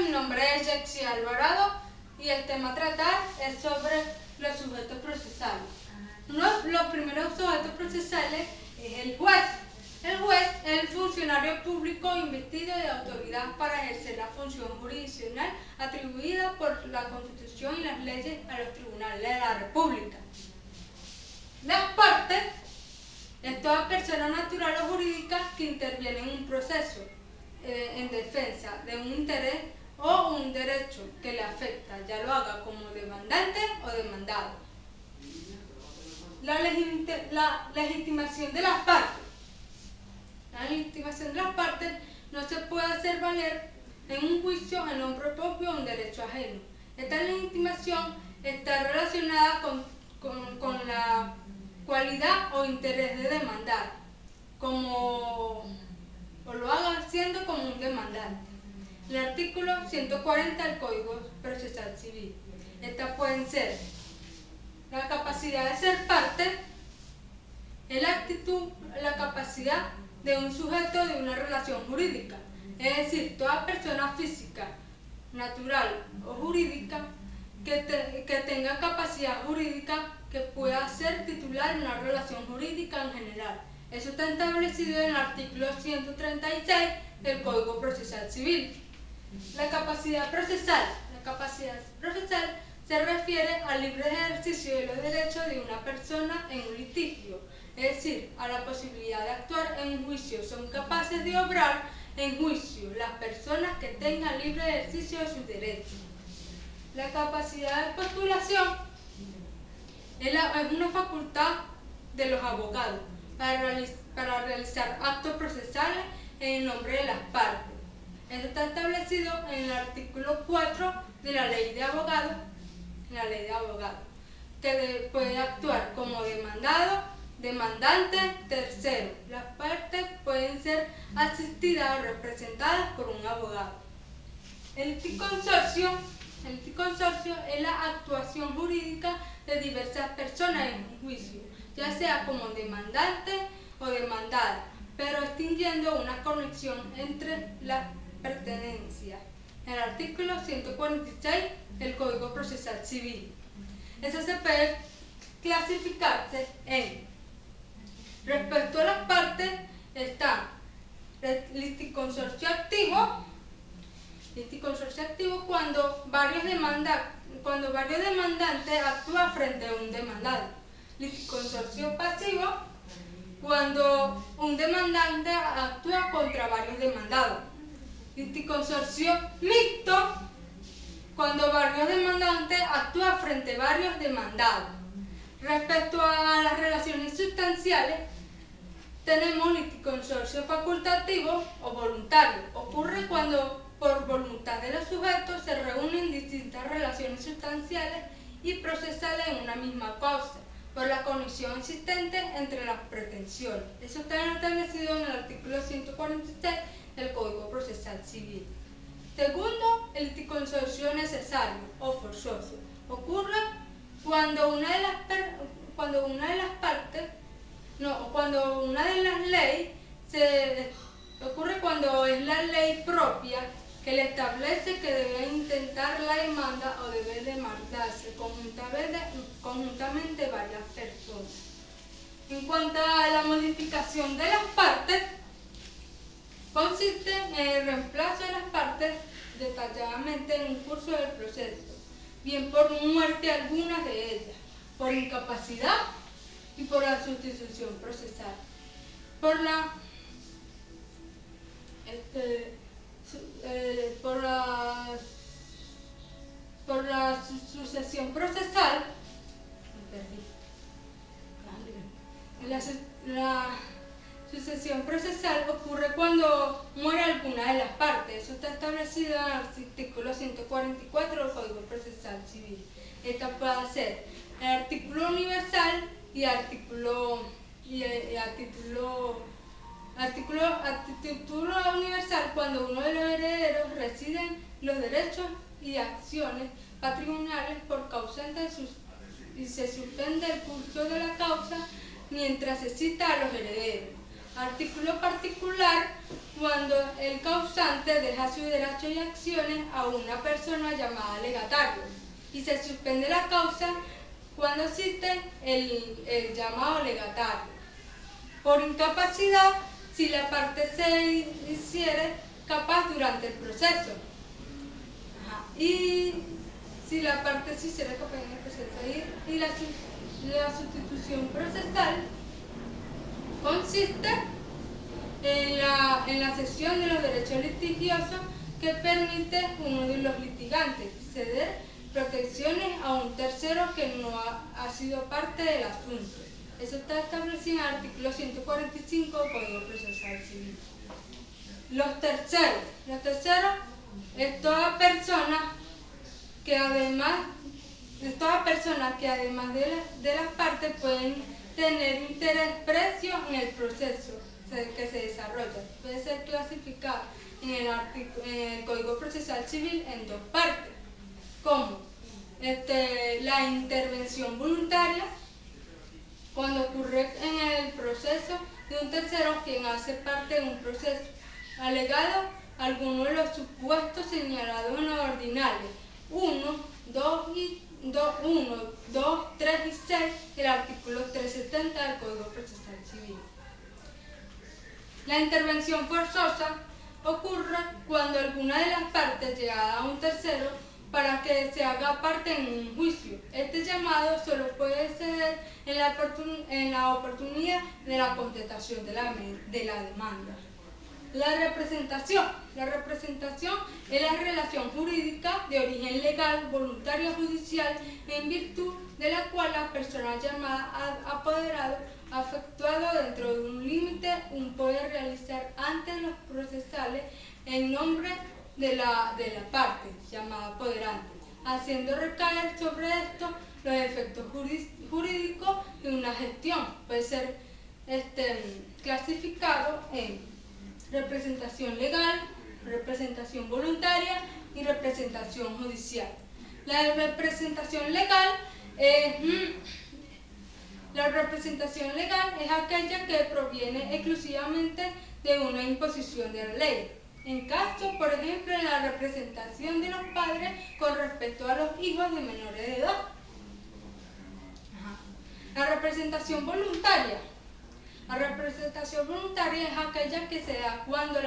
mi nombre es Jexy Alvarado y el tema a tratar es sobre los sujetos procesales. Uno de los primeros sujetos procesales es el juez. El juez es el funcionario público investido de autoridad para ejercer la función jurisdiccional atribuida por la Constitución y las leyes a los tribunales de la República. Las partes es toda persona natural o jurídica que interviene en un proceso en defensa de un interés o un derecho que le afecta, ya lo haga como demandante o demandado. La legitimación de las partes. La legitimación de las partes no se puede hacer valer en un juicio en nombre propio o un derecho ajeno. Esta legitimación está relacionada con la cualidad o interés de demandar, o lo hagan siendo como un demandante. El artículo 140 del Código Procesal Civil. Estas pueden ser la capacidad de ser parte, la capacidad de un sujeto de una relación jurídica, es decir, toda persona física, natural o jurídica que tenga capacidad jurídica que pueda ser titular en una relación jurídica en general. Eso está establecido en el artículo 136 del Código Procesal Civil. La capacidad procesal. La capacidad procesal se refiere al libre ejercicio de los derechos de una persona en un litigio, es decir, a la posibilidad de actuar en un juicio. Son capaces de obrar en juicio las personas que tengan libre ejercicio de sus derechos. La capacidad de postulación es una facultad de los abogados para realizar actos procesales en nombre de las partes. Esto está establecido en el artículo 4 de la Ley de Abogados, que puede actuar como demandado, demandante, tercero. Las partes pueden ser asistidas o representadas por un abogado. El liticonsorcio es la actuación jurídica de diversas personas en un juicio, ya sea como demandante o demandada, pero extinguiendo una conexión entre las pertenencias. El artículo 146 del Código Procesal Civil. Eso se puede clasificarse en: respecto a las partes está el liticonsorcio activo. Liticonsorcio activo cuando varios demandantes actúan frente a un demandado. Liticonsorcio pasivo cuando un demandante actúa contra varios demandados. Liticonsorcio mixto cuando varios demandantes actúan frente a varios demandados. Respecto a las relaciones sustanciales, tenemos liticonsorcio facultativo o voluntario. Ocurre cuando por voluntad de los sujetos se reúnen distintas relaciones sustanciales y procesales en una misma causa, por la conexión existente entre las pretensiones. Eso está establecido en el artículo 146 del Código Procesal Civil. Segundo, el liticonsorcio necesario o forzoso. Ocurre cuando una de las leyes ocurre cuando es la ley propia que le establece que debe intentar la demanda o debe demandarse conjuntamente varias personas. En cuanto a la modificación de las partes, consiste en el reemplazo de las partes detalladamente en un curso del proceso, bien por muerte algunas de ellas, por incapacidad y por la sustitución procesal. Por la sucesión procesal, la sucesión procesal ocurre cuando muere alguna de las partes. Eso está establecido en el artículo 144 del Código Procesal Civil. Esta puede ser el artículo universal y a título universal cuando uno de los herederos residen los derechos y acciones patrimoniales por causante y se suspende el curso de la causa mientras se cita a los herederos. Artículo particular cuando el causante deja sus derechos y acciones a una persona llamada legatario y se suspende la causa cuando existe el llamado legatario. Por incapacidad, si la parte se hiciere capaz durante el proceso. Y si la parte se hiciera capaz en el proceso. Y la sustitución procesal consiste en la cesión de los derechos litigiosos que permite uno de los litigantes ceder protecciones a un tercero que no ha sido parte del asunto. Eso está establecido en el artículo 145 del Código Procesal Civil. Los terceros es toda persona que además de las partes pueden tener interés precio en el proceso que se desarrolla. Puede ser clasificado en el Código Procesal Civil en dos partes, como la intervención voluntaria, cuando ocurre en el proceso de un tercero quien hace parte de un proceso, alegado algunos de los supuestos señalados en los ordinales 1, 2, 3 y 6 del artículo 370 del Código Procesal Civil. La intervención forzosa ocurre cuando alguna de las partes llegada a un tercero para que se haga parte en un juicio. Este llamado solo puede ceder en la oportunidad de la contestación de la demanda. La representación es la relación jurídica de origen legal, voluntaria o judicial, en virtud de la cual la persona llamada apoderado ha efectuado dentro de un límite un poder realizar ante los procesales en nombre de la parte llamada apoderante, haciendo recaer sobre esto los efectos jurídicos de una gestión. Puede ser clasificado en representación legal, representación voluntaria y representación judicial. La representación legal es aquella que proviene exclusivamente de una imposición de la ley. En caso, por ejemplo, en la representación de los padres con respecto a los hijos de menores de edad. La representación voluntaria. La representación voluntaria es aquella que se da cuando el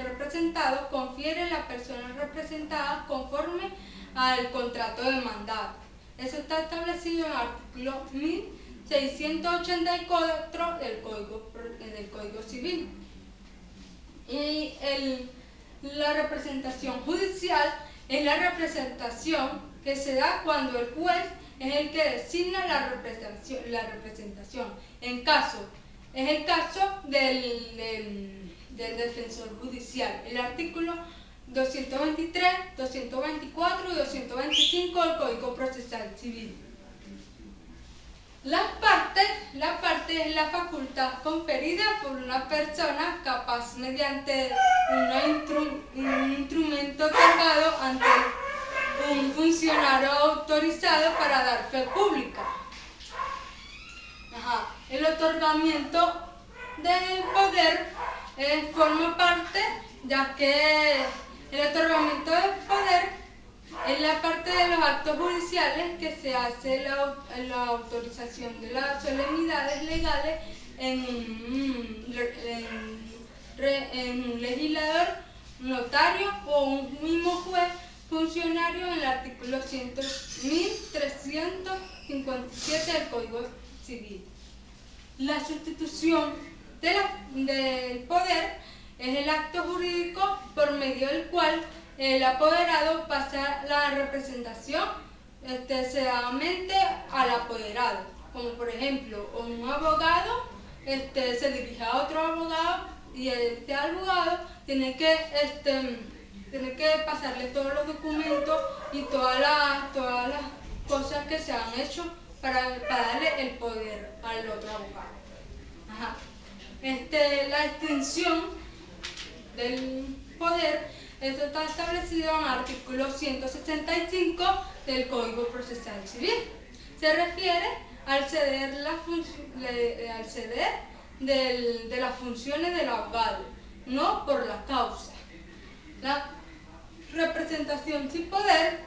representado confiere a la persona representada conforme al contrato de mandato. Eso está establecido en el artículo 1684 del Código Civil. Y la representación judicial es la representación que se da cuando el juez es el que designa la representación. Es el caso del defensor judicial. El artículo 223, 224 y 225 del Código Procesal Civil. La parte es la facultad conferida por una persona capaz mediante un instrumento otorgado ante un funcionario autorizado para dar fe pública. El otorgamiento del poder forma parte, ya que el otorgamiento del poder es la parte de los actos judiciales que se hace la autorización de las solemnidades legales en un legislador, notario o un mismo juez funcionario en el artículo 1357 del Código Civil. La sustitución del poder es el acto jurídico por medio del cual el apoderado pasa la representación cedidamente al apoderado, como por ejemplo un abogado se dirige a otro abogado y este abogado tiene que pasarle todos los documentos y todas las cosas que se han hecho para darle el poder al otro abogado. La extinción del poder, esto está establecido en el artículo 165 del Código Procesal Civil. Se refiere al ceder, de las funciones del abogado, no por la causa. La representación sin poder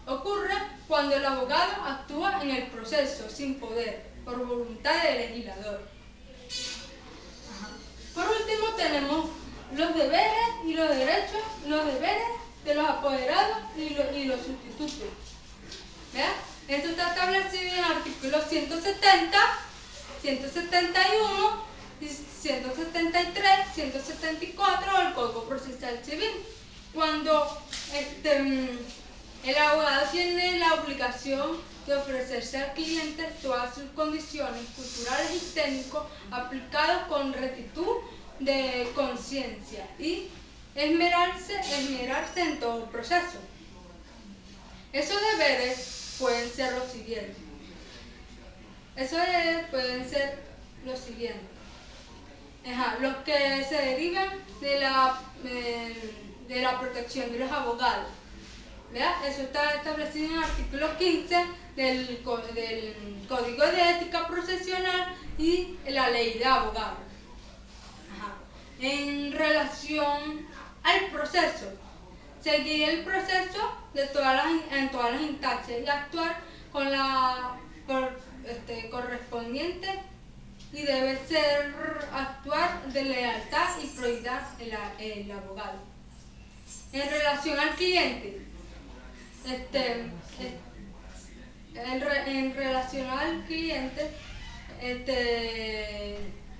ocurre cuando el abogado actúa en el proceso sin poder, por voluntad del legislador. Por último tenemos los deberes y los derechos, los deberes de los apoderados y los sustitutos. ¿Vean? Esto está establecido en el artículo 170, 171, 173, 174 del Código Procesal Civil. Cuando el abogado tiene la obligación de ofrecerse al cliente todas sus condiciones culturales y técnicos aplicados con rectitud de conciencia y esmerarse en todo el proceso. Esos deberes pueden ser los siguientes. Los que se derivan de la protección de los abogados. ¿Verdad? Eso está establecido en el artículo 15 del Código de Ética Profesional y la Ley de Abogados. En relación al proceso, seguir el proceso en todas las instancias y actuar con la correspondiente y debe ser actuar de lealtad y probidad el abogado. En relación al cliente,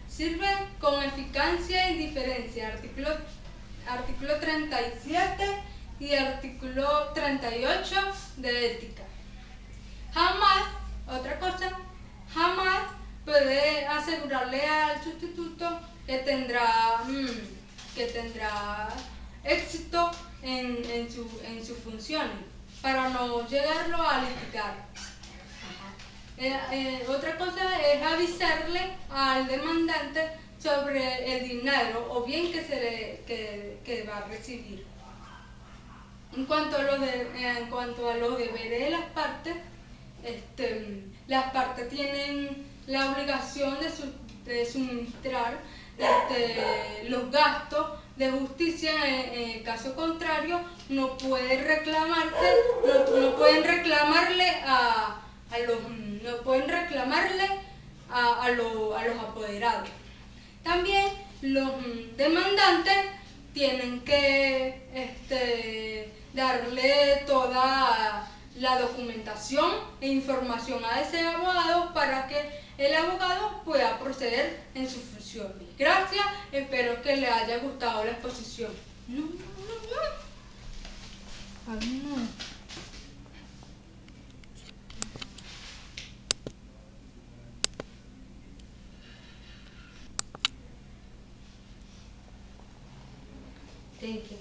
sirve con eficacia y diferencia. Artículo 37 y artículo 38 de ética. Jamás puede asegurarle al sustituto que tendrá éxito en sus funciones para no llegarlo a litigar. Otra cosa es avisarle al demandante sobre el dinero o bien que va a recibir. En cuanto a los deberes de las partes tienen la obligación de suministrar los gastos de justicia. En el caso contrario, no pueden reclamarle a los apoderados. También los demandantes tienen que darle toda la documentación e información a ese abogado para que el abogado pueda proceder en sus funciones. Gracias, espero que les haya gustado la exposición. Thank you.